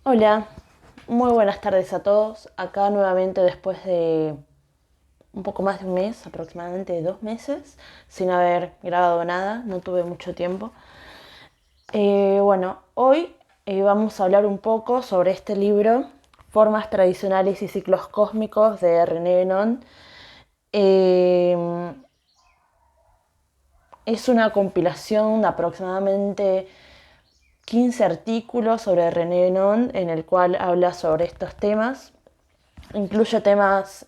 Hola, muy buenas tardes a todos. Acá nuevamente después de un poco más de un mes, aproximadamente 2 meses, sin haber grabado nada, no tuve mucho tiempo. Hoy vamos a hablar un poco sobre este libro, Formas tradicionales y ciclos cósmicos de René Guénon. Eh, es una compilación de aproximadamente 15 artículos sobre René Guénon en el cual habla sobre estos temas. Incluye temas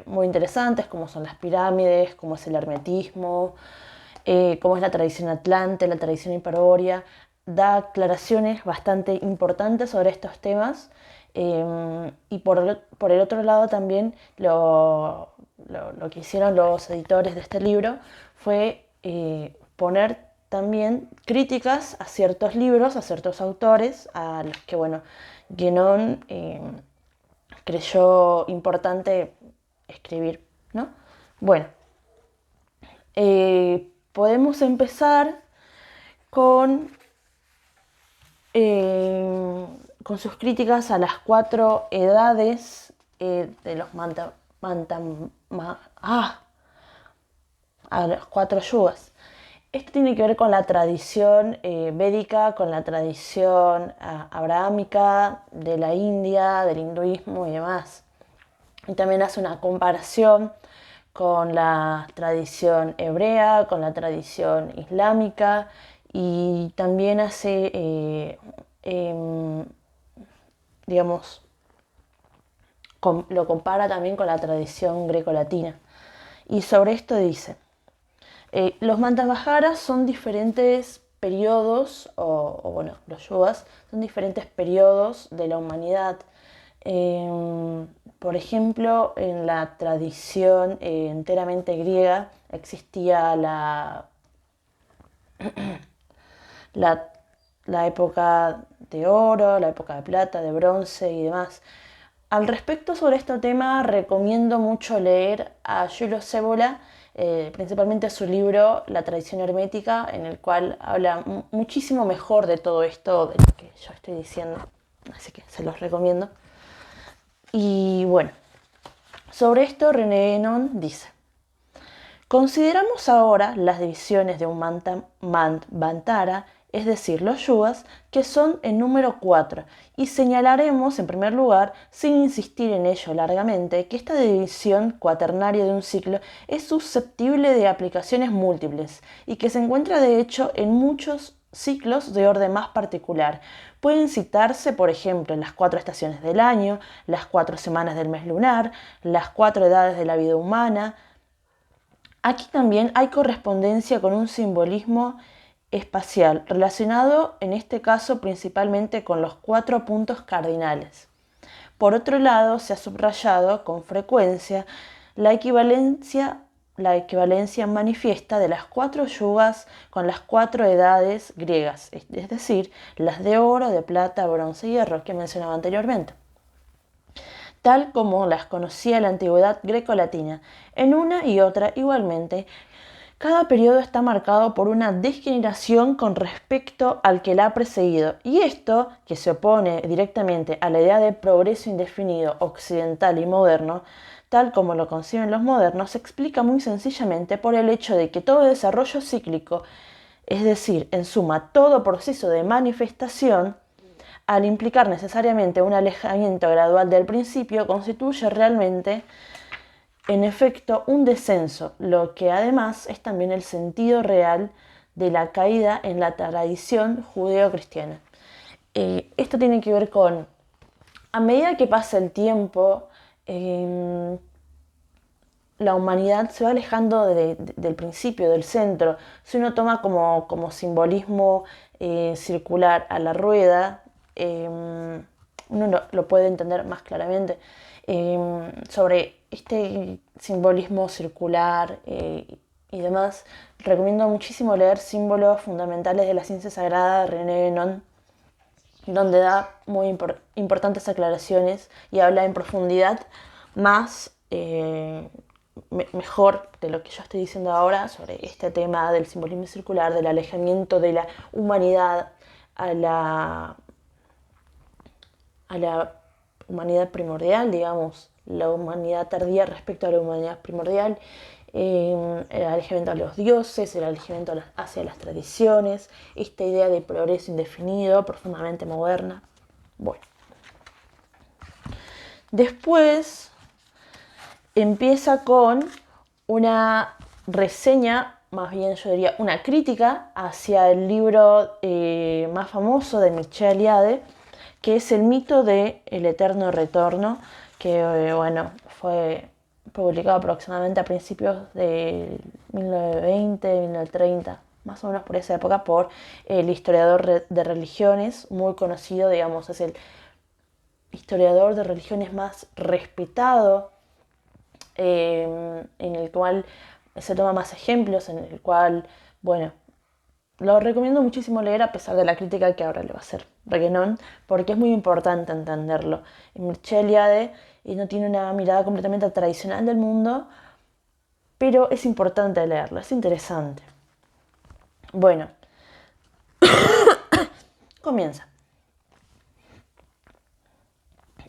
muy interesantes como son las pirámides, como es el hermetismo, como es la tradición atlante, la tradición hiperbórea. Da aclaraciones bastante importantes sobre estos temas. Y por el otro lado también lo que hicieron los editores de este libro fue poner también críticas a ciertos libros, a ciertos autores, a los que, bueno, Guénon creyó importante escribir, ¿no? Bueno, podemos empezar con, eh, con sus críticas a las 4 edades de los a las 4 yugas. Esto tiene que ver con la tradición védica, con la tradición abrahámica de la India, del hinduismo y demás. Y también hace una comparación con la tradición hebrea, con la tradición islámica y también hace, digamos, lo compara también con la tradición grecolatina. Y sobre esto dice, los Mantabhajaras son diferentes periodos, bueno, los yugas son diferentes periodos de la humanidad. Por ejemplo, en la tradición enteramente griega existía la, la época de oro, la época de plata, de bronce y demás. Al respecto sobre este tema, recomiendo mucho leer a Julio Cébola, principalmente su libro La tradición hermética, en el cual habla muchísimo mejor de todo esto de lo que yo estoy diciendo. Así que se los recomiendo. Y bueno, sobre esto René Guénon dice: consideramos ahora las divisiones de un Manvantara, es decir, los yugas, que son en número 4, y señalaremos, en primer lugar, sin insistir en ello largamente, que esta división cuaternaria de un ciclo es susceptible de aplicaciones múltiples y que se encuentra de hecho en muchos ciclos de orden más particular. Pueden citarse, por ejemplo, las 4 estaciones del año, las 4 semanas del mes lunar, las 4 edades de la vida humana. Aquí también hay correspondencia con un simbolismo espacial, relacionado en este caso principalmente con los 4 puntos cardinales. Por otro lado, se ha subrayado con frecuencia la equivalencia, la equivalencia manifiesta de las 4 yugas con las 4 edades griegas, es decir, las de oro, de plata, bronce y hierro que mencionaba anteriormente, tal como las conocía la antigüedad grecolatina. En una y otra, igualmente, cada periodo está marcado por una degeneración con respecto al que la ha precedido, y esto, que se opone directamente a la idea de progreso indefinido occidental y moderno, tal como lo conciben los modernos, se explica muy sencillamente por el hecho de que todo desarrollo cíclico, es decir, en suma, todo proceso de manifestación, al implicar necesariamente un alejamiento gradual del principio, constituye realmente, en efecto, un descenso, lo que además es también el sentido real de la caída en la tradición judeo-cristiana. Esto tiene que ver con, a medida que pasa el tiempo, la humanidad se va alejando del principio, del centro. Si uno toma como simbolismo circular a la rueda, uno lo puede entender más claramente. Sobre este simbolismo circular y demás, recomiendo muchísimo leer Símbolos fundamentales de la ciencia sagrada de René Guénon, donde da muy importantes aclaraciones y habla en profundidad más mejor de lo que yo estoy diciendo ahora sobre este tema del simbolismo circular, del alejamiento de la humanidad a a la humanidad primordial, digamos, la humanidad tardía respecto a la humanidad primordial, el alejamiento a los dioses, el alejamiento hacia las tradiciones, esta idea de progreso indefinido, profundamente moderna. Bueno. Después empieza con una reseña, más bien yo diría una crítica hacia el libro más famoso de Mircea Eliade, que es El mito del eterno retorno, que fue publicado aproximadamente a principios de 1920, 1930, más o menos por esa época, por el historiador de religiones, muy conocido, digamos, es el historiador de religiones más respetado, en el cual se toma más ejemplos, en el cual, bueno, lo recomiendo muchísimo leer a pesar de la crítica que ahora le va a hacer Reguenón, porque es muy importante entenderlo. Mircea Eliade no tiene una mirada completamente tradicional del mundo, pero es importante leerlo, es interesante. Bueno, comienza.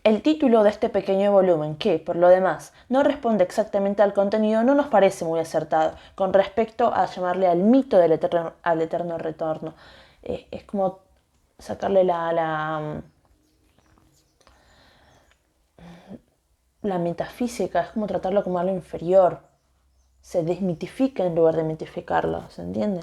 El título de este pequeño volumen, que, por lo demás, no responde exactamente al contenido, no nos parece muy acertado con respecto a llamarle al mito del al eterno retorno. Es como sacarle la metafísica, es como tratarlo como algo inferior. Se desmitifica en lugar de mitificarlo, ¿se entiende?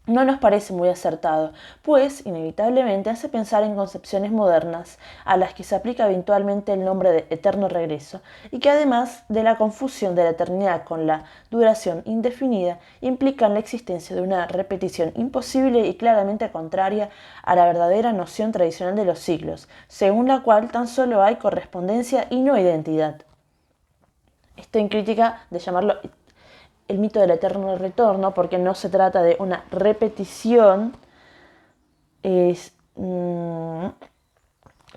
No nos parece muy acertado, pues inevitablemente hace pensar en concepciones modernas a las que se aplica habitualmente el nombre de eterno regreso y que además de la confusión de la eternidad con la duración indefinida implican la existencia de una repetición imposible y claramente contraria a la verdadera noción tradicional de los siglos, según la cual tan solo hay correspondencia y no identidad. Esto en crítica de llamarlo el mito del eterno retorno, porque no se trata de una repetición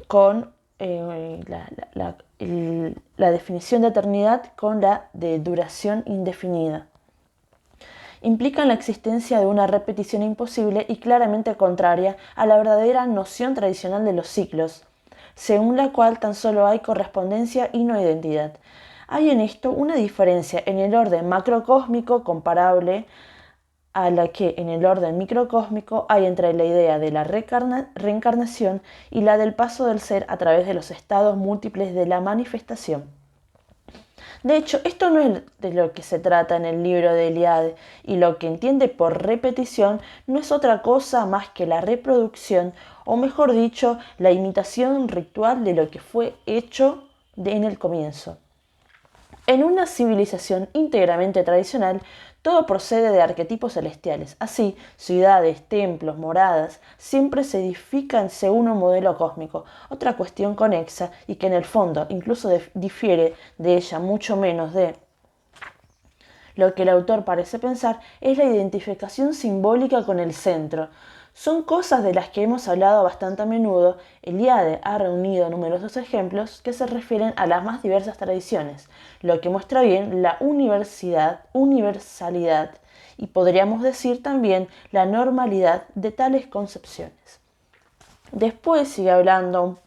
con la definición de eternidad con la de duración indefinida. Implican la existencia de una repetición imposible y claramente contraria a la verdadera noción tradicional de los ciclos, según la cual tan solo hay correspondencia y no identidad. Hay en esto una diferencia en el orden macrocósmico comparable a la que en el orden microcósmico hay entre la idea de la reencarnación y la del paso del ser a través de los estados múltiples de la manifestación. De hecho, esto no es de lo que se trata en el libro de Eliade, y lo que entiende por repetición no es otra cosa más que la reproducción, o mejor dicho, la imitación ritual de lo que fue hecho en el comienzo. En una civilización íntegramente tradicional, todo procede de arquetipos celestiales. Así, ciudades, templos, moradas, siempre se edifican según un modelo cósmico. Otra cuestión conexa, y que en el fondo incluso difiere de ella mucho menos de lo que el autor parece pensar, es la identificación simbólica con el centro. Son cosas de las que hemos hablado bastante a menudo. Eliade ha reunido numerosos ejemplos que se refieren a las más diversas tradiciones, lo que muestra bien la universalidad y podríamos decir también la normalidad de tales concepciones. Después sigue hablando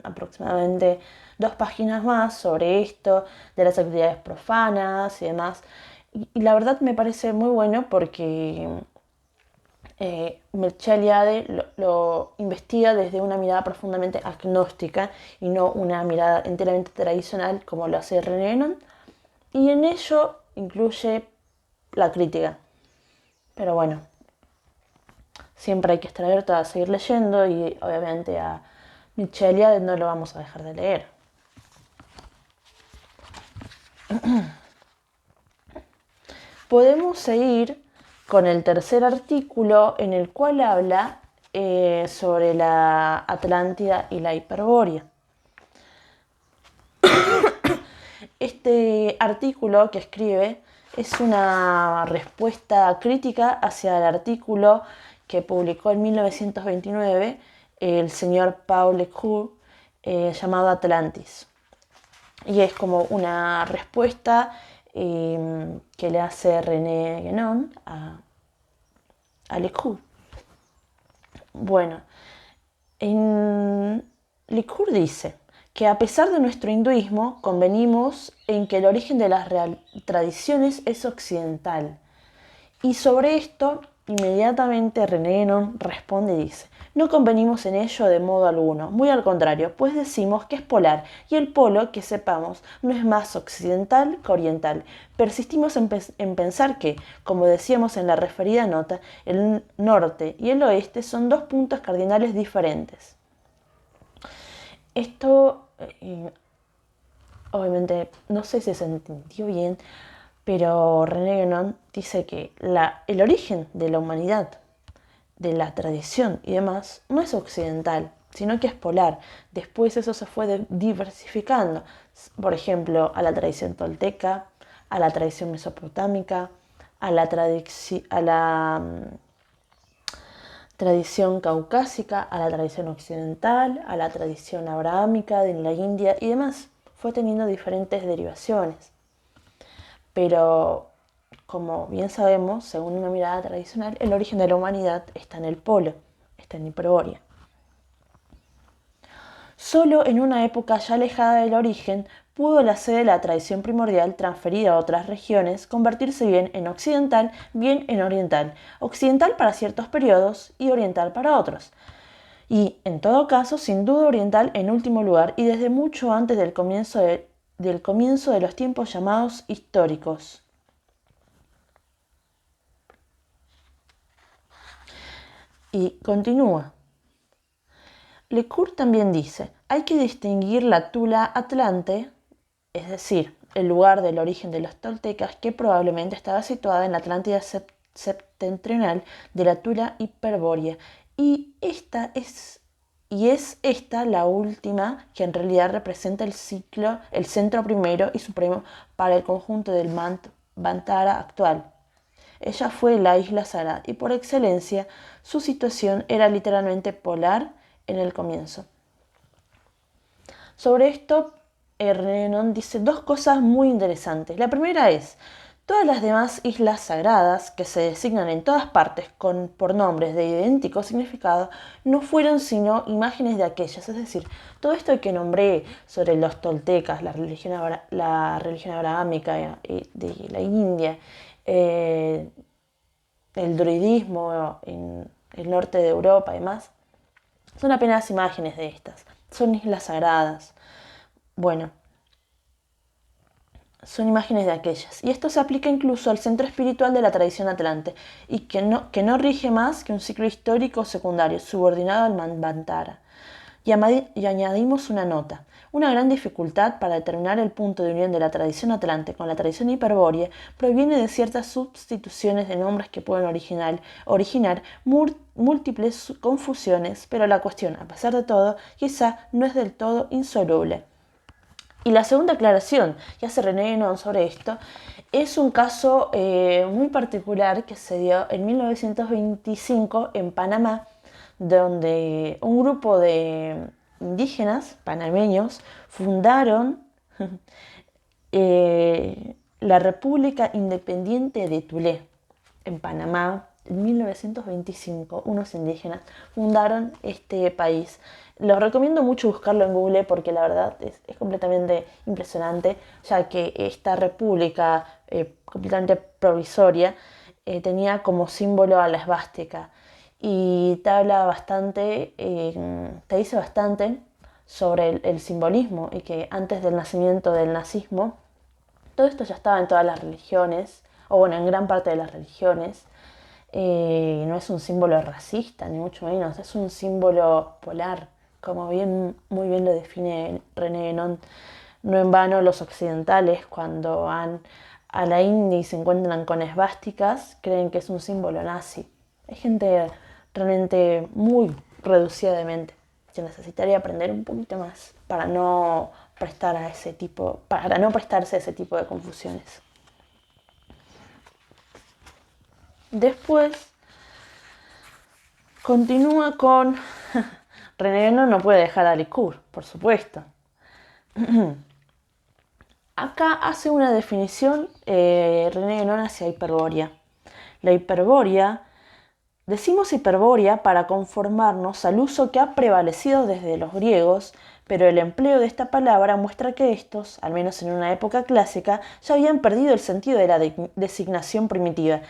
aproximadamente 2 páginas más sobre esto, de las actividades profanas y demás. Y la verdad me parece muy bueno porque Mircea Eliade lo investiga desde una mirada profundamente agnóstica y no una mirada enteramente tradicional como lo hace René Guénon, y en ello incluye la crítica. Pero bueno, siempre hay que estar abierto a seguir leyendo y obviamente a Mircea Eliade no lo vamos a dejar de leer. Podemos seguir con el tercer artículo en el cual habla sobre la Atlántida y la Hiperbórea. Este artículo que escribe es una respuesta crítica hacia el artículo que publicó en 1929 el señor Paul Lecour llamado Atlantis. Y es como una respuesta que le hace René Guénon a Lecour. Bueno, Likur dice que a pesar de nuestro hinduismo, convenimos en que el origen de las tradiciones es occidental. Y sobre esto, inmediatamente René Guénon responde y dice: no convenimos en ello de modo alguno, muy al contrario, pues decimos que es polar, y el polo, que sepamos, no es más occidental que oriental. Persistimos en pensar que, como decíamos en la referida nota, el norte y el oeste son dos puntos cardinales diferentes. Esto, obviamente, no sé si se entendió bien, pero René Guénon dice que el origen de la humanidad, de la tradición y demás, no es occidental, sino que es polar. Después eso se fue diversificando, por ejemplo, a la tradición tolteca, a la tradición mesopotámica, a la tradición caucásica, a la tradición occidental, a la tradición abrahámica de la India y demás. Fue teniendo diferentes derivaciones. Pero, como bien sabemos, según una mirada tradicional, el origen de la humanidad está en el polo, está en Hiperbórea. Solo en una época ya alejada del origen pudo la sede de la tradición primordial transferida a otras regiones convertirse bien en occidental, bien en oriental, occidental para ciertos periodos y oriental para otros. Y, en todo caso, sin duda oriental en último lugar y desde mucho antes del comienzo de los tiempos llamados históricos. Y continúa. Lecour también dice: hay que distinguir la Tula Atlante, es decir, el lugar del origen de los toltecas, que probablemente estaba situada en la Atlántida septentrional de la Tula Hiperbórea, y es esta la última que en realidad representa el centro primero y supremo para el conjunto del Mantara actual. Ella fue la isla sagrada y por excelencia su situación era literalmente polar en el comienzo. Sobre esto, René dice dos cosas muy interesantes. La primera es: todas las demás islas sagradas, que se designan en todas partes por nombres de idéntico significado, no fueron sino imágenes de aquellas. Es decir, todo esto que nombré sobre los toltecas, la religión abrahámica de la India, el druidismo en el norte de Europa y demás, son apenas imágenes de estas. Son islas sagradas. Bueno, son imágenes de aquellas. Y esto se aplica incluso al centro espiritual de la tradición atlante, y que no rige más que un ciclo histórico secundario, subordinado al Manvantara. Y añadimos una nota. Una gran dificultad para determinar el punto de unión de la tradición atlante con la tradición hiperbórea proviene de ciertas sustituciones de nombres que pueden originar múltiples confusiones, pero la cuestión, a pesar de todo, quizá no es del todo insoluble. Y la segunda aclaración que hace René Guénon sobre esto es un caso muy particular que se dio en 1925 en Panamá, donde un grupo de indígenas panameños fundaron la República Independiente de Tulé. En Panamá, en 1925, unos indígenas fundaron este país. Los recomiendo mucho buscarlo en Google porque la verdad es completamente impresionante, ya que esta república completamente provisoria tenía como símbolo a la esvástica. Y te habla bastante, te dice bastante sobre el simbolismo, y que antes del nacimiento del nazismo, todo esto ya estaba en todas las religiones, o bueno, en gran parte de las religiones. No es un símbolo racista, ni mucho menos, es un símbolo polar, como muy bien lo define René Guénon. No en vano los occidentales, cuando van a la India y se encuentran con esvásticas, creen que es un símbolo nazi. Hay gente realmente muy reducida de mente que necesitaría aprender un poquito más para no prestarse a ese tipo de confusiones. Después continúa con René Guénon no puede dejar a Lecour, por supuesto. Acá hace una definición René Guénon hacia Hiperbórea. La Hiperbórea Decimos hiperbórea para conformarnos al uso que ha prevalecido desde los griegos, pero el empleo de esta palabra muestra que estos, al menos en una época clásica, ya habían perdido el sentido de la designación primitiva.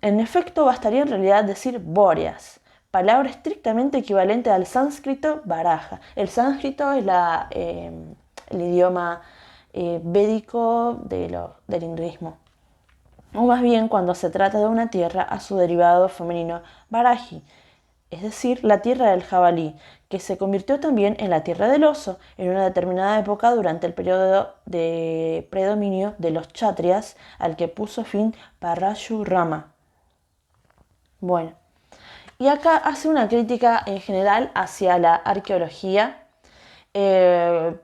En efecto, bastaría en realidad decir bóreas, palabra estrictamente equivalente al sánscrito baraja. El sánscrito es el idioma védico del hinduismo. O más bien cuando se trata de una tierra a su derivado femenino baraji, es decir, la tierra del jabalí, que se convirtió también en la tierra del oso en una determinada época durante el periodo de predominio de los chátrias, al que puso fin Parashurama. Bueno, y acá hace una crítica en general hacia la arqueología, que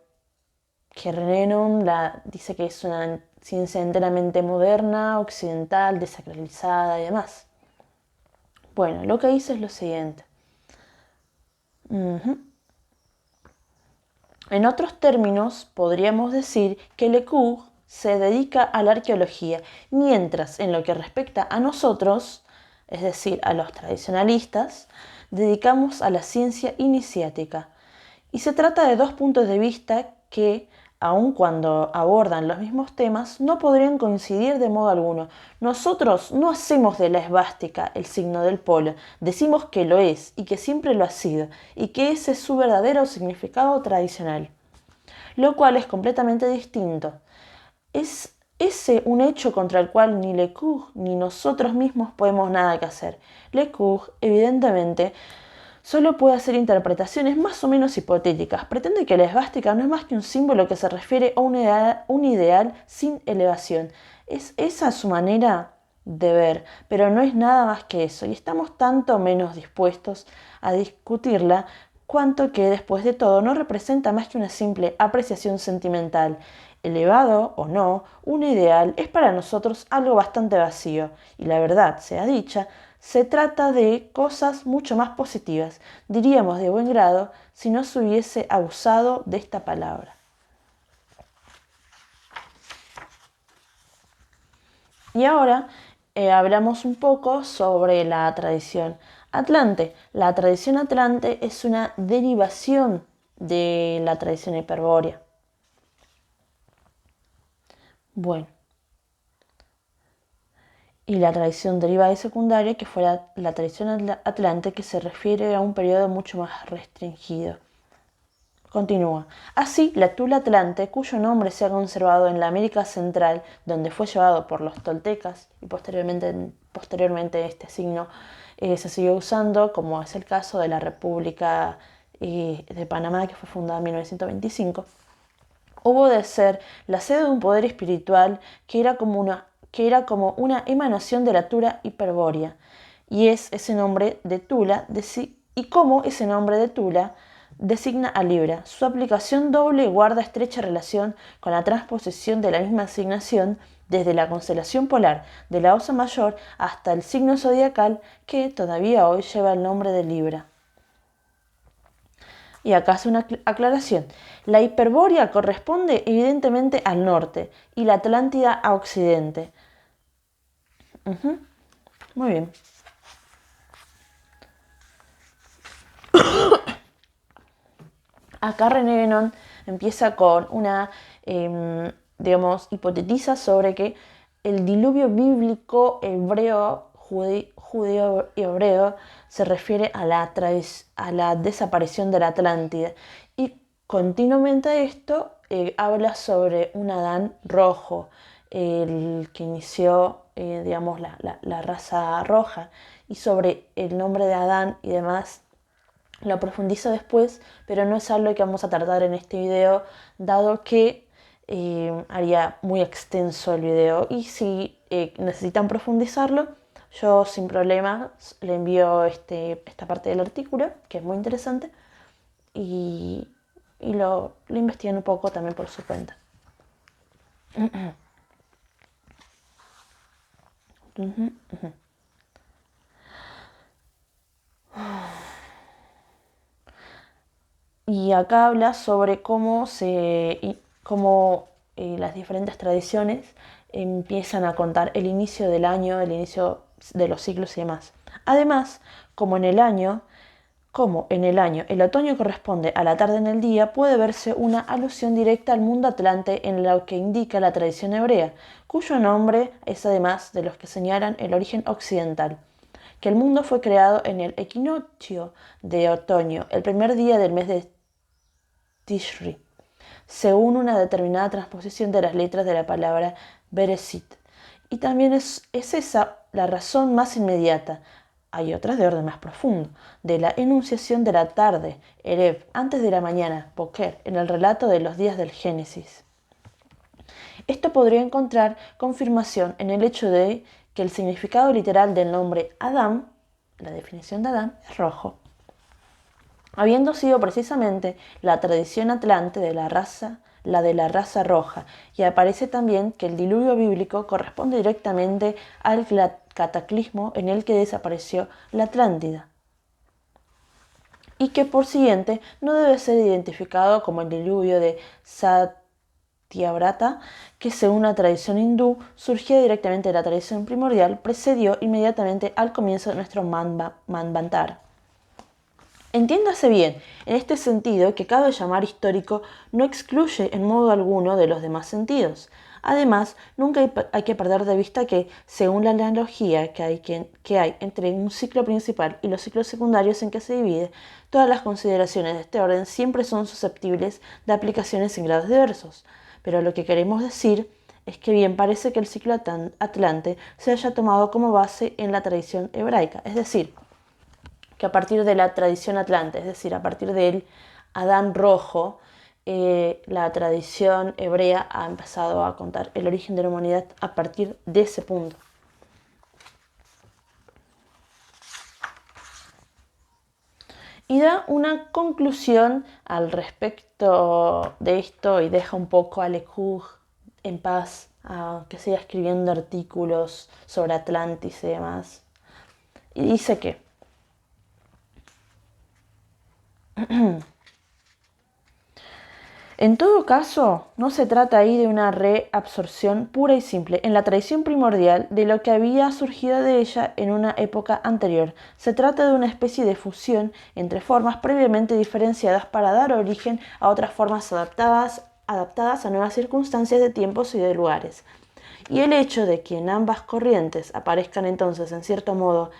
René Nun dice que es una ciencia enteramente moderna, occidental, desacralizada y demás. Bueno, lo que dice es lo siguiente. En otros términos, podríamos decir que Lecour se dedica a la arqueología, mientras en lo que respecta a nosotros, es decir, a los tradicionalistas, dedicamos a la ciencia iniciática. Y se trata de dos puntos de vista que, aun cuando abordan los mismos temas, no podrían coincidir de modo alguno. Nosotros no hacemos de la esvástica el signo del polo, decimos que lo es y que siempre lo ha sido, y que ese es su verdadero significado tradicional, lo cual es completamente distinto. Es ese un hecho contra el cual ni Lecour ni nosotros mismos podemos nada que hacer. Lecour, evidentemente, solo puede hacer interpretaciones más o menos hipotéticas. Pretende que la esvástica no es más que un símbolo que se refiere a un ideal sin elevación. Es esa su manera de ver, pero no es nada más que eso, y estamos tanto menos dispuestos a discutirla cuanto que, después de todo, no representa más que una simple apreciación sentimental. Elevado o no, un ideal es para nosotros algo bastante vacío, y la verdad sea dicha, se trata de cosas mucho más positivas, diríamos de buen grado, si no se hubiese abusado de esta palabra. Y ahora hablamos un poco sobre la tradición atlante. La tradición atlante es una derivación de la tradición hiperbórea. Bueno, y la tradición derivada y secundaria, que fue la tradición atlante, que se refiere a un periodo mucho más restringido. Continúa. Así, la tula atlante, cuyo nombre se ha conservado en la América Central, donde fue llevado por los toltecas y posteriormente este signo se siguió usando, como es el caso de la República de Panamá, que fue fundada en 1925, hubo de ser la sede de un poder espiritual que era como una emanación de la tula hiperbórea, y es ese nombre de tula, y como ese nombre de tula designa a Libra. Su aplicación doble guarda estrecha relación con la transposición de la misma asignación desde la constelación polar de la Osa Mayor hasta el signo zodiacal que todavía hoy lleva el nombre de Libra. Y acá hace una aclaración. La Hiperbórea corresponde evidentemente al norte y la Atlántida a occidente. Muy bien. Acá René Guénon empieza con hipotetiza sobre que el diluvio bíblico hebreo, judío y hebreo, se refiere a la desaparición de la Atlántida. Y continuamente a esto habla sobre un Adán rojo, el que inició, la raza roja, y sobre el nombre de Adán y demás. Lo profundizo después, pero no es algo que vamos a tratar en este video, dado que haría muy extenso el video. Y si necesitan profundizarlo, yo sin problema le envío esta parte del artículo, que es muy interesante, y lo investigan un poco también por su cuenta. Y acá habla sobre cómo las diferentes tradiciones empiezan a contar el inicio del año, el inicio de los ciclos y demás. Además, como en el año el otoño corresponde a la tarde en el día, puede verse una alusión directa al mundo atlante en lo que indica la tradición hebrea, cuyo nombre es además de los que señalan el origen occidental, que el mundo fue creado en el equinoccio de otoño, el primer día del mes de Tishri, según una determinada transposición de las letras de la palabra Bereshit. Y también es esa la razón más inmediata, hay otras de orden más profundo, de la enunciación de la tarde, Erev, antes de la mañana, Boker, en el relato de los días del Génesis. Esto podría encontrar confirmación en el hecho de que el significado literal del nombre Adán, la definición de Adán, es rojo, habiendo sido precisamente la tradición atlante de la de la raza roja, y aparece también que el diluvio bíblico corresponde directamente al cataclismo en el que desapareció la Atlántida, y que por siguiente no debe ser identificado como el diluvio de Satyavrata, que según la tradición hindú surgía directamente de la tradición primordial, precedió inmediatamente al comienzo de nuestro Manvantara. Entiéndase bien, en este sentido, que cabe llamar histórico no excluye en modo alguno de los demás sentidos. Además, nunca hay que perder de vista que, según la analogía que hay entre un ciclo principal y los ciclos secundarios en que se divide, todas las consideraciones de este orden siempre son susceptibles de aplicaciones en grados diversos. Pero lo que queremos decir es que bien parece que el ciclo atlante se haya tomado como base en la tradición hebraica, es decir, que a partir de la tradición atlante, es decir, a partir del Adán rojo, la tradición hebrea ha empezado a contar el origen de la humanidad a partir de ese punto. Y da una conclusión al respecto de esto y deja un poco a Lecoq en paz, a que siga escribiendo artículos sobre Atlantis y demás. Y dice que en todo caso, no se trata ahí de una reabsorción pura y simple en la tradición primordial de lo que había surgido de ella en una época anterior. Se trata de una especie de fusión entre formas previamente diferenciadas para dar origen a otras formas adaptadas a nuevas circunstancias de tiempos y de lugares. Y el hecho de que en ambas corrientes aparezcan entonces en cierto modo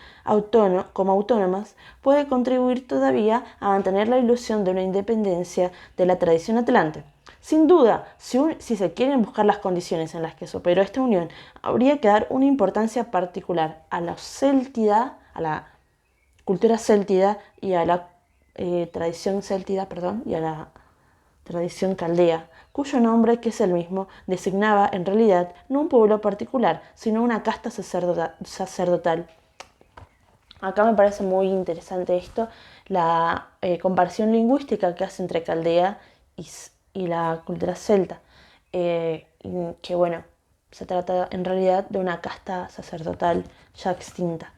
como autónomas puede contribuir todavía a mantener la ilusión de una independencia de la tradición atlante. Sin duda, si se quieren buscar las condiciones en las que se operó esta unión, habría que dar una importancia particular a la cultura céltida y a la tradición céltida, y a la tradición caldea, cuyo nombre, que es el mismo, designaba en realidad no un pueblo particular, sino una casta sacerdotal. Acá me parece muy interesante esto, la comparación lingüística que hace entre Caldea y la cultura celta, que bueno, se trata en realidad de una casta sacerdotal ya extinta.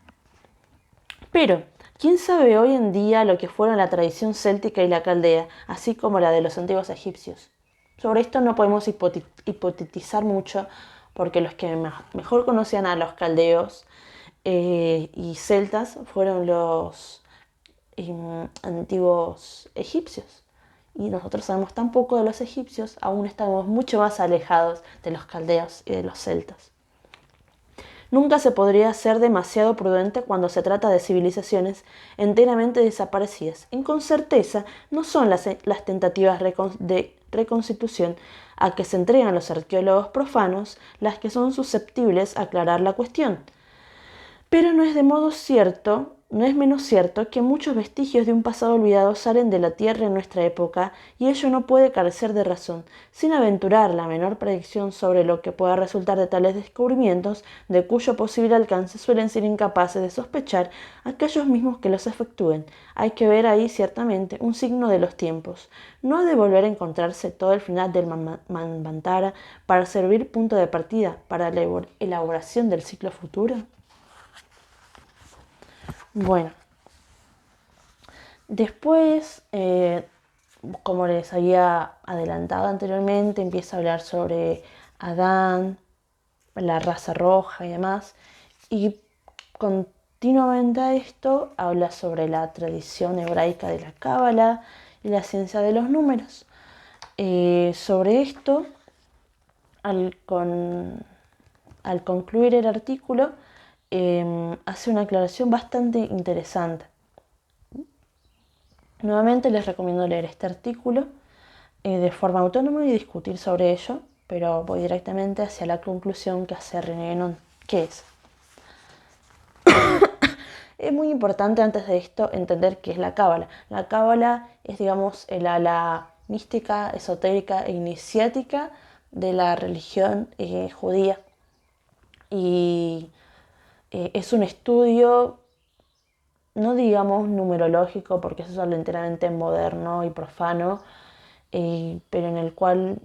Pero, ¿quién sabe hoy en día lo que fueron la tradición céltica y la caldea, así como la de los antiguos egipcios? Sobre esto no podemos hipotetizar mucho, porque los que mejor conocían a los caldeos y celtas fueron los antiguos egipcios. Y nosotros sabemos tan poco de los egipcios, aún estamos mucho más alejados de los caldeos y de los celtas. Nunca se podría ser demasiado prudente cuando se trata de civilizaciones enteramente desaparecidas. Y con certeza no son las tentativas de reconstitución a que se entregan los arqueólogos profanos las que son susceptibles a aclarar la cuestión. Pero no es menos cierto que muchos vestigios de un pasado olvidado salen de la tierra en nuestra época, y ello no puede carecer de razón, sin aventurar la menor predicción sobre lo que pueda resultar de tales descubrimientos, de cuyo posible alcance suelen ser incapaces de sospechar aquellos mismos que los efectúen. Hay que ver ahí ciertamente un signo de los tiempos. ¿No ha de volver a encontrarse todo el final del Manvantara para servir punto de partida para la elaboración del ciclo futuro? Bueno, después, como les había adelantado anteriormente, empieza a hablar sobre Adán, la raza roja y demás, y continuamente a esto, habla sobre la tradición hebraica de la Cábala y la ciencia de los números. Sobre esto, al concluir el artículo, hace una aclaración bastante interesante. Nuevamente les recomiendo leer este artículo de forma autónoma y discutir sobre ello, pero voy directamente hacia la conclusión que hace René Guénon, que es muy importante antes de esto entender qué es la Cábala. La Cábala es, digamos, el ala mística, esotérica e iniciática de la religión judía. Y es un estudio, no digamos numerológico, porque eso es algo enteramente moderno y profano, pero en el cual,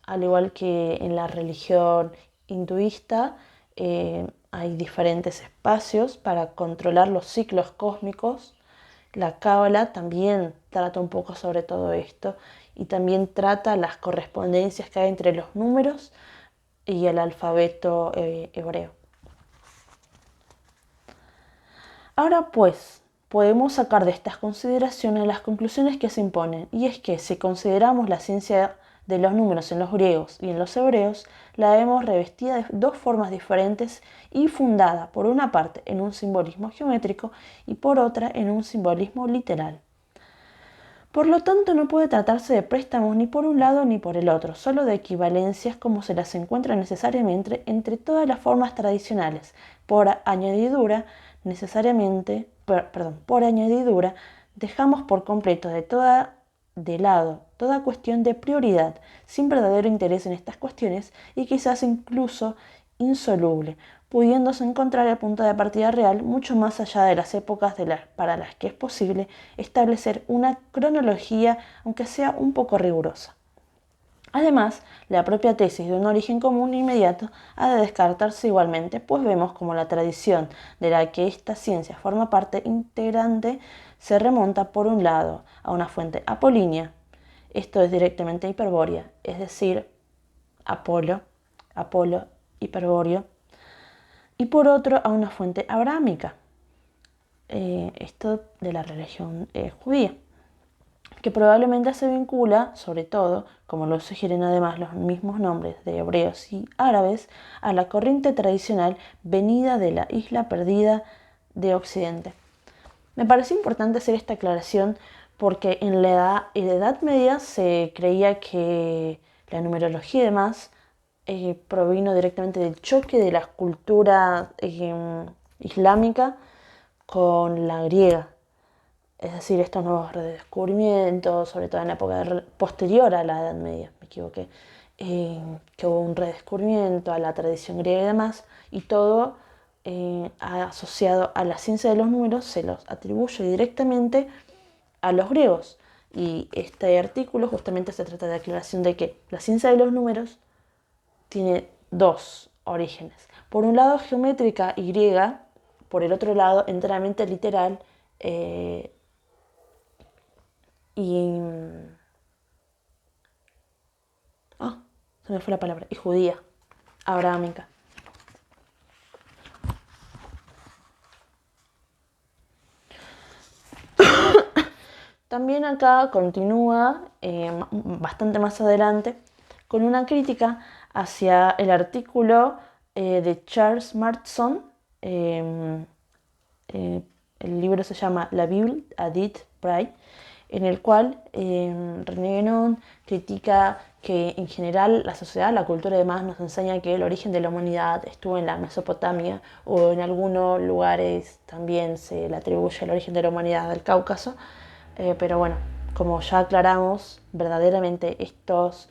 al igual que en la religión hinduista, hay diferentes espacios para controlar los ciclos cósmicos. La Cábala también trata un poco sobre todo esto y también trata las correspondencias que hay entre los números y el alfabeto hebreo. Ahora pues, podemos sacar de estas consideraciones las conclusiones que se imponen, y es que si consideramos la ciencia de los números en los griegos y en los hebreos, la vemos revestida de dos formas diferentes y fundada, por una parte, en un simbolismo geométrico y por otra, en un simbolismo literal. Por lo tanto, no puede tratarse de préstamos ni por un lado ni por el otro, solo de equivalencias como se las encuentra necesariamente entre todas las formas tradicionales. Por añadidura, dejamos por completo de lado toda cuestión de prioridad, sin verdadero interés en estas cuestiones y quizás incluso insoluble, pudiéndose encontrar el punto de partida real mucho más allá de las épocas para las que es posible establecer una cronología, aunque sea un poco rigurosa. Además, la propia tesis de un origen común inmediato ha de descartarse igualmente, pues vemos como la tradición de la que esta ciencia forma parte integrante se remonta por un lado a una fuente apolínea, esto es directamente hiperbórea, es decir, Apolo, hiperbóreo, y por otro a una fuente abrahámica, esto de la religión judía, que probablemente se vincula, sobre todo, como lo sugieren además los mismos nombres de hebreos y árabes, a la corriente tradicional venida de la isla perdida de Occidente. Me parece importante hacer esta aclaración porque en la Edad Media se creía que la numerología y demás provino directamente del choque de la cultura islámica con la griega. Es decir, estos nuevos redescubrimientos, sobre todo en la época posterior a la Edad Media, me equivoqué, que hubo un redescubrimiento a la tradición griega y demás, y todo asociado a la ciencia de los números se los atribuye directamente a los griegos. Y este artículo justamente se trata de aclaración de que la ciencia de los números tiene dos orígenes. Por un lado geométrica y griega, por el otro lado enteramente literal se me fue la palabra, y judía, abrahámica. También acá continúa bastante más adelante con una crítica hacia el artículo de Charles Marston. El libro se llama La Bible à dit Braille, en el cual René Guénon critica que en general la sociedad, la cultura y demás nos enseña que el origen de la humanidad estuvo en la Mesopotamia, o en algunos lugares también se le atribuye el origen de la humanidad al Cáucaso, pero bueno, como ya aclaramos, verdaderamente estos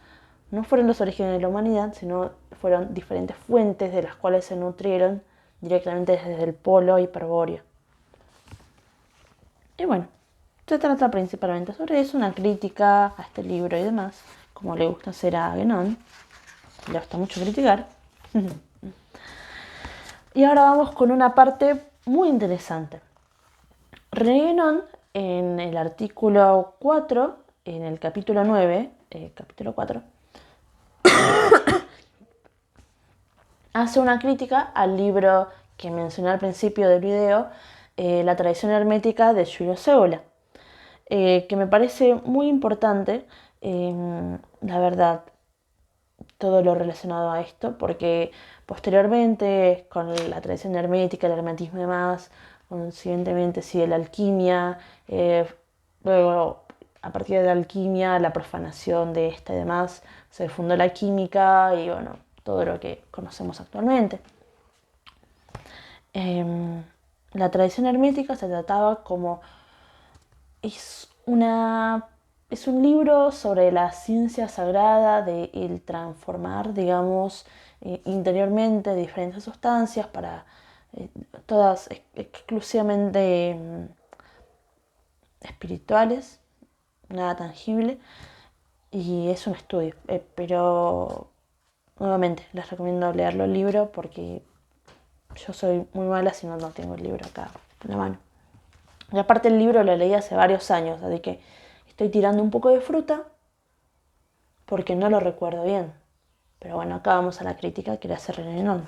no fueron los orígenes de la humanidad, sino fueron diferentes fuentes de las cuales se nutrieron directamente desde el polo hiperbóreo. Y bueno, se trata principalmente sobre eso, una crítica a este libro y demás, como le gusta hacer a Guénon, le gusta mucho criticar. Y ahora vamos con una parte muy interesante. René Guénon, en el artículo 4, en el capítulo 9, capítulo 4, hace una crítica al libro que mencioné al principio del video, la tradición hermética de Julio Cébola, que me parece muy importante, la verdad, todo lo relacionado a esto, porque posteriormente con la tradición hermética, el hermetismo y demás, consiguientemente sigue la alquimia, luego a partir de la alquimia, la profanación de esta y demás, se fundó la química y bueno, todo lo que conocemos actualmente. La tradición hermética se trataba como es es un libro sobre la ciencia sagrada de el transformar, digamos, interiormente diferentes sustancias para todas exclusivamente espirituales, nada tangible, y es un estudio. Pero nuevamente les recomiendo leerlo el libro porque yo soy muy mala si no tengo el libro acá en la mano. Y aparte el libro lo leí hace varios años, así que estoy tirando un poco de fruta porque no lo recuerdo bien. Pero bueno, acá vamos a la crítica que le hace René Guénon.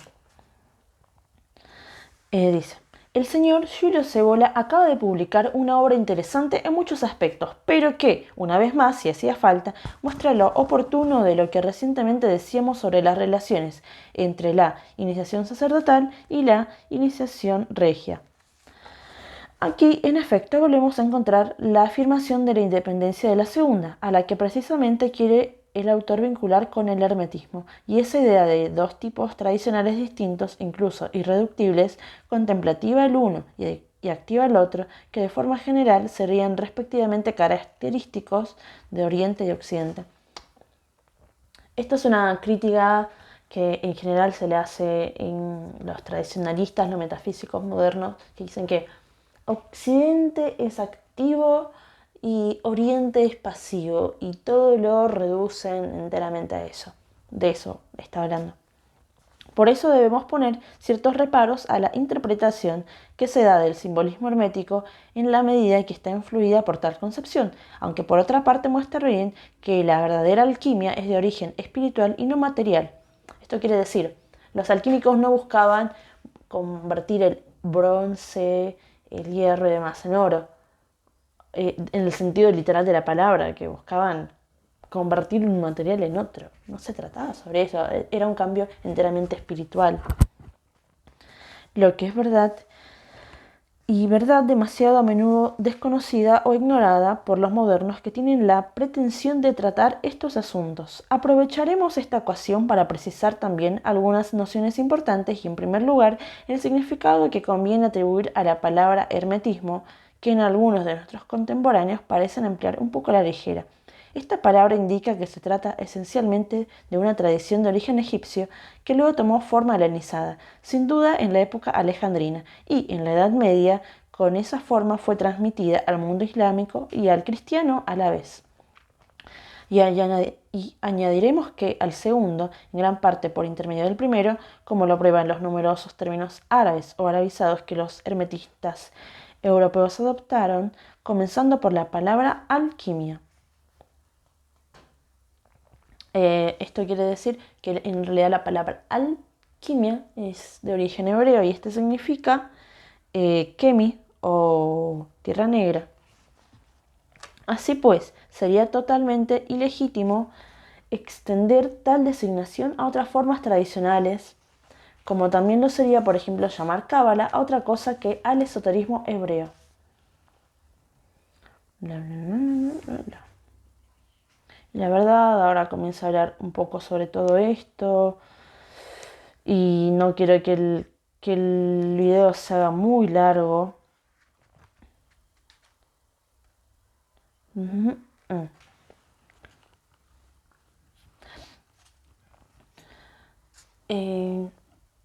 Dice, el señor Julio Cébola acaba de publicar una obra interesante en muchos aspectos, pero que, una vez más, si hacía falta, muestra lo oportuno de lo que recientemente decíamos sobre las relaciones entre la iniciación sacerdotal y la iniciación regia. Aquí, en efecto, volvemos a encontrar la afirmación de la independencia de la segunda, a la que precisamente quiere el autor vincular con el hermetismo, y esa idea de dos tipos tradicionales distintos, incluso irreductibles, contemplativa el uno y activa el otro, que de forma general serían respectivamente característicos de Oriente y Occidente. Esto es una crítica que en general se le hace en los tradicionalistas, los metafísicos modernos, que dicen que Occidente es activo y Oriente es pasivo, y todo lo reducen enteramente a eso. De eso está hablando. Por eso debemos poner ciertos reparos a la interpretación que se da del simbolismo hermético en la medida que está influida por tal concepción, aunque por otra parte muestra bien que la verdadera alquimia es de origen espiritual y no material. Esto quiere decir, los alquímicos no buscaban convertir el bronce, el hierro y demás en oro, en el sentido literal de la palabra, que buscaban convertir un material en otro. No se trataba sobre eso, era un cambio enteramente espiritual. Lo que es verdad, y verdad demasiado a menudo desconocida o ignorada por los modernos que tienen la pretensión de tratar estos asuntos. Aprovecharemos esta ocasión para precisar también algunas nociones importantes y, en primer lugar, el significado que conviene atribuir a la palabra hermetismo, que en algunos de nuestros contemporáneos parecen emplear un poco a la ligera. Esta palabra indica que se trata esencialmente de una tradición de origen egipcio que luego tomó forma helenizada, sin duda en la época alejandrina, y en la Edad Media con esa forma fue transmitida al mundo islámico y al cristiano a la vez. Y añadiremos que al segundo, en gran parte por intermedio del primero, como lo prueban los numerosos términos árabes o arabizados que los hermetistas europeos adoptaron, comenzando por la palabra alquimia. Esto quiere decir que en realidad la palabra alquimia es de origen hebreo y este significa kemi o tierra negra. Así pues, sería totalmente ilegítimo extender tal designación a otras formas tradicionales, como también lo sería, por ejemplo, llamar cábala a otra cosa que al esoterismo hebreo. Bla, bla, bla, bla. La verdad, ahora comienzo a hablar un poco sobre todo esto y no quiero que el video se haga muy largo. Eh,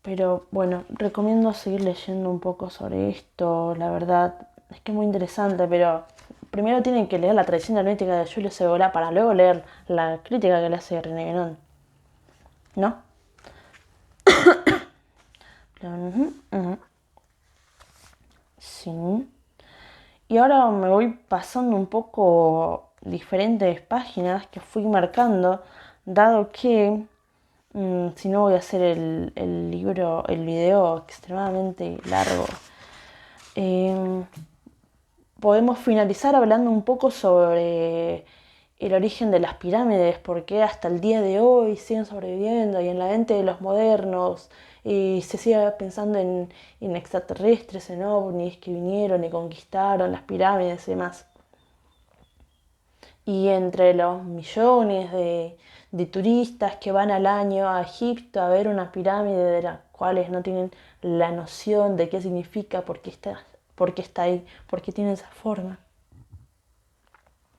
pero bueno, recomiendo seguir leyendo un poco sobre esto, la verdad es que es muy interesante, pero primero tienen que leer la tradición hermética de Julio Cébola para luego leer la crítica que le hace René Guénon, ¿no? Sí. Y ahora me voy pasando un poco diferentes páginas que fui marcando, dado que Si no voy a hacer el video extremadamente largo. Podemos finalizar hablando un poco sobre el origen de las pirámides, porque hasta el día de hoy siguen sobreviviendo y en la mente de los modernos y se sigue pensando en extraterrestres, en ovnis que vinieron y conquistaron las pirámides y demás. Y entre los millones de turistas que van al año a Egipto a ver una pirámide de las cuales no tienen la noción de qué significa, por qué está ahí, por qué tiene esa forma.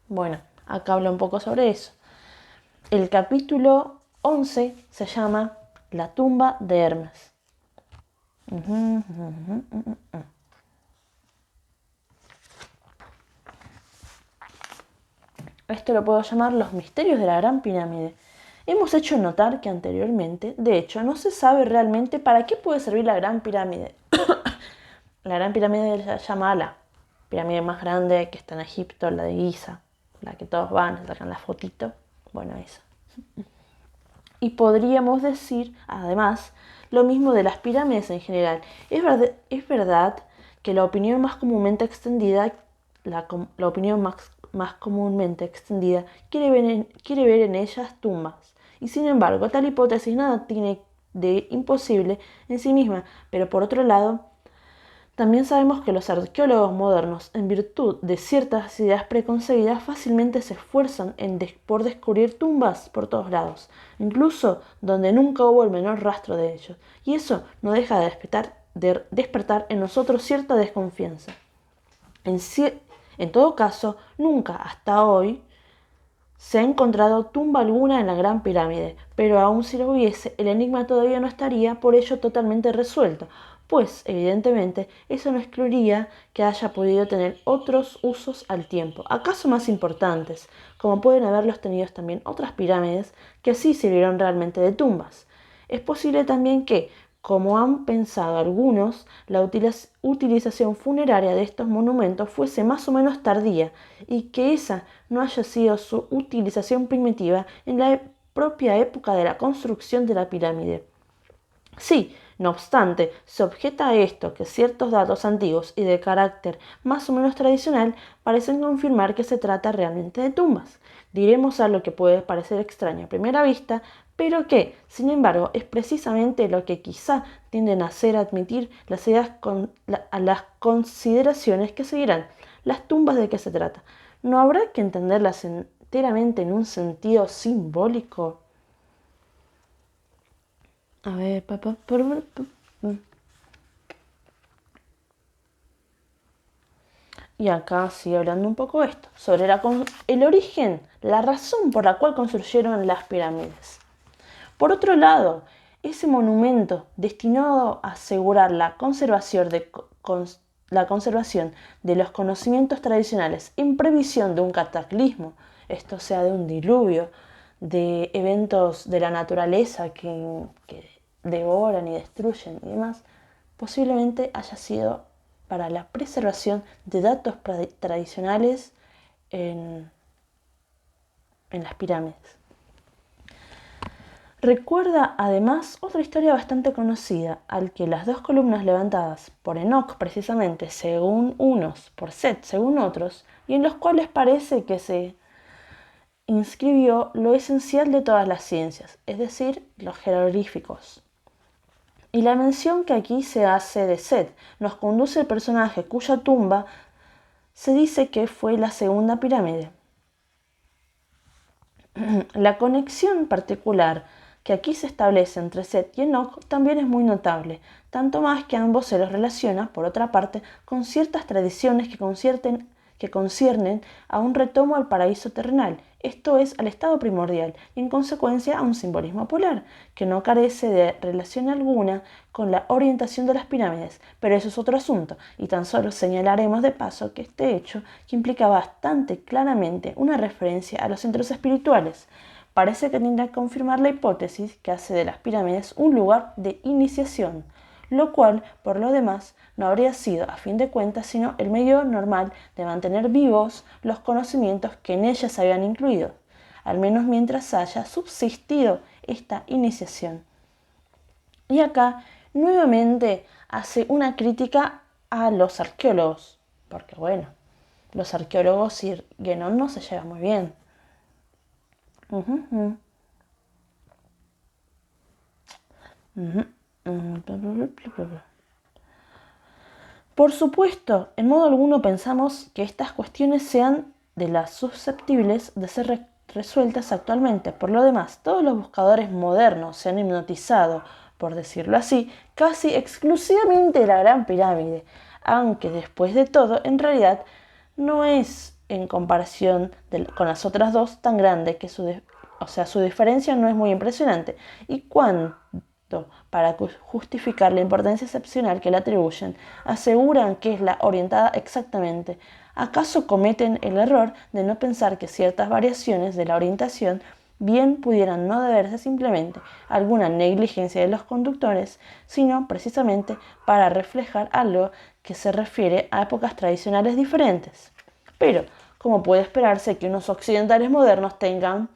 Bueno, acá habla un poco sobre eso. El capítulo 11 se llama La tumba de Hermes. Esto lo puedo llamar los misterios de la Gran Pirámide. Hemos hecho notar que anteriormente, de hecho, no se sabe realmente para qué puede servir la Gran Pirámide. La Gran Pirámide se llama la pirámide más grande que está en Egipto, la de Giza, la que todos van, sacan la fotito. Bueno, esa. Y podríamos decir, además, lo mismo de las pirámides en general. Es verdad que la opinión más comúnmente extendida, la opinión más comúnmente extendida quiere ver en ellas tumbas. Y sin embargo, tal hipótesis nada tiene de imposible en sí misma. Pero por otro lado, también sabemos que los arqueólogos modernos, en virtud de ciertas ideas preconcebidas, fácilmente se esfuerzan por descubrir tumbas por todos lados, incluso donde nunca hubo el menor rastro de ellos, y eso no deja de despertar en nosotros cierta desconfianza. En todo caso, nunca hasta hoy se ha encontrado tumba alguna en la Gran Pirámide, pero aun si lo hubiese, el enigma todavía no estaría por ello totalmente resuelto, pues evidentemente eso no excluiría que haya podido tener otros usos al tiempo, acaso más importantes, como pueden haberlos tenido también otras pirámides que sí sirvieron realmente de tumbas. Es posible también que, como han pensado algunos, la utilización funeraria de estos monumentos fuese más o menos tardía y que esa no haya sido su utilización primitiva en la propia época de la construcción de la pirámide. Sí, no obstante, se objeta a esto que ciertos datos antiguos y de carácter más o menos tradicional parecen confirmar que se trata realmente de tumbas. Diremos algo que puede parecer extraño a primera vista, pero que, sin embargo, es precisamente lo que quizá tienden a hacer admitir a las consideraciones que seguirán. Las tumbas de qué se trata. ¿No habrá que entenderlas enteramente en un sentido simbólico? A ver, y acá sigue hablando un poco esto, sobre el origen, la razón por la cual construyeron las pirámides. Por otro lado, ese monumento destinado a asegurar la conservación de los conocimientos tradicionales en previsión de un cataclismo, esto sea de un diluvio, de eventos de la naturaleza que devoran y destruyen y demás, posiblemente haya sido para la preservación de datos tradicionales en las pirámides. Recuerda además otra historia bastante conocida, al que las dos columnas levantadas por Enoch precisamente, según unos, por Set según otros, y en los cuales parece que se inscribió lo esencial de todas las ciencias, es decir, los jeroglíficos. Y la mención que aquí se hace de Set nos conduce al personaje cuya tumba se dice que fue la segunda pirámide. La conexión particular que aquí se establece entre Set y Enoch también es muy notable, tanto más que ambos se los relaciona, por otra parte, con ciertas tradiciones que conciernen a un retomo al paraíso terrenal, esto es, al estado primordial, y en consecuencia a un simbolismo polar, que no carece de relación alguna con la orientación de las pirámides, pero eso es otro asunto, y tan solo señalaremos de paso que este hecho, que implica bastante claramente una referencia a los centros espirituales, parece que tiende a confirmar la hipótesis que hace de las pirámides un lugar de iniciación, lo cual, por lo demás, no habría sido, a fin de cuentas, sino el medio normal de mantener vivos los conocimientos que en ellas se habían incluido, al menos mientras haya subsistido esta iniciación. Y acá nuevamente hace una crítica a los arqueólogos, porque bueno, los arqueólogos y Genon no se llevan muy bien. Por supuesto, en modo alguno pensamos que estas cuestiones sean de las susceptibles de ser resueltas actualmente. Por lo demás, todos los buscadores modernos se han hipnotizado, por decirlo así, casi exclusivamente de la Gran Pirámide, aunque después de todo, en realidad, no es en comparación con las otras dos tan grande que su diferencia no es muy impresionante. Y cuánto para justificar la importancia excepcional que le atribuyen, aseguran que es la orientada exactamente. ¿Acaso cometen el error de no pensar que ciertas variaciones de la orientación bien pudieran no deberse simplemente a alguna negligencia de los conductores, sino precisamente para reflejar algo que se refiere a épocas tradicionales diferentes? Pero, como puede esperarse que unos occidentales modernos tengan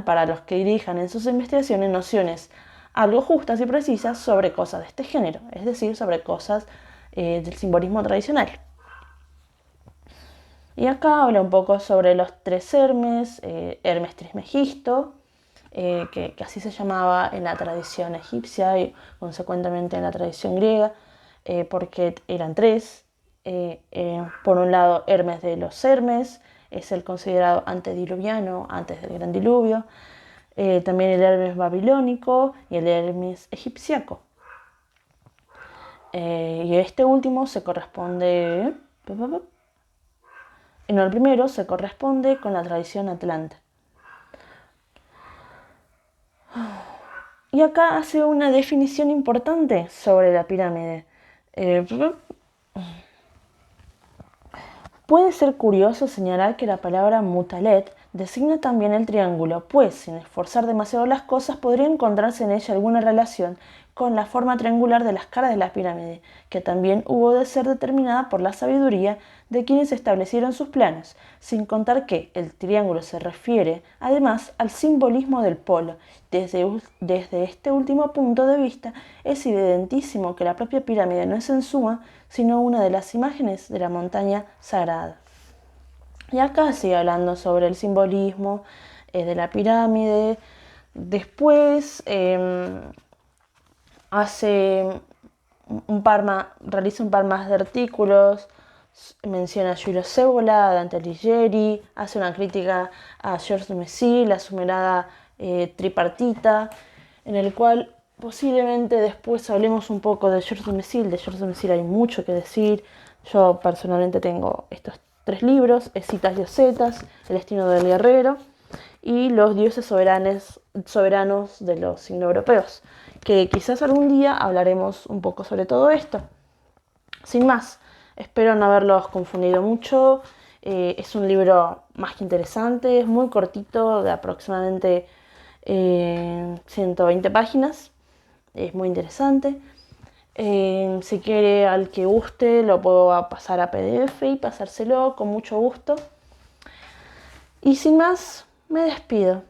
para los que dirijan en sus investigaciones nociones algo justas y precisas sobre cosas de este género, es decir, sobre cosas del simbolismo tradicional. Y acá habla un poco sobre los tres Hermes, Hermes Trismegisto, que así se llamaba en la tradición egipcia y consecuentemente en la tradición griega, porque eran tres. Por un lado, Hermes de los Hermes, es el considerado antediluviano, antes del gran diluvio. También el Hermes babilónico y el Hermes egipciaco. Y este último se corresponde... el primero se corresponde con la tradición atlante. Y acá hace una definición importante sobre la pirámide. Puede ser curioso señalar que la palabra mutalet designa también el triángulo, pues sin esforzar demasiado las cosas podría encontrarse en ella alguna relación con la forma triangular de las caras de la pirámide, que también hubo de ser determinada por la sabiduría de quienes establecieron sus planos, sin contar que el triángulo se refiere además al simbolismo del polo. Desde este último punto de vista es evidentísimo que la propia pirámide no es en suma sino una de las imágenes de la montaña sagrada. Y acá sigue hablando sobre el simbolismo de la pirámide. Después realiza un par más de artículos, menciona a Giulio Cébola, a Dante Alighieri, hace una crítica a Georges de Mézy, a su mirada tripartita, en el cual posiblemente después hablemos un poco de Georges de Mézy. De Georges de Mézy hay mucho que decir. Yo personalmente tengo estos 3 libros, Escitas y Osetas, El destino del guerrero y Los dioses soberanos de los indoeuropeos, que quizás algún día hablaremos un poco sobre todo esto. Sin más, espero no haberlos confundido mucho. Es un libro más que interesante, es muy cortito, de aproximadamente 120 páginas. Es muy interesante. Si quiere, al que guste, lo puedo pasar a PDF y pasárselo con mucho gusto. Y sin más, me despido.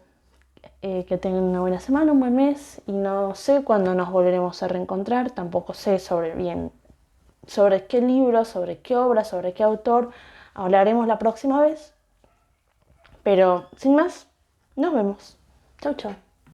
Que tengan una buena semana, un buen mes, y no sé cuándo nos volveremos a reencontrar. Tampoco sé sobre qué libro, sobre qué obra, sobre qué autor hablaremos la próxima vez. Pero sin más, nos vemos. Chau, chau.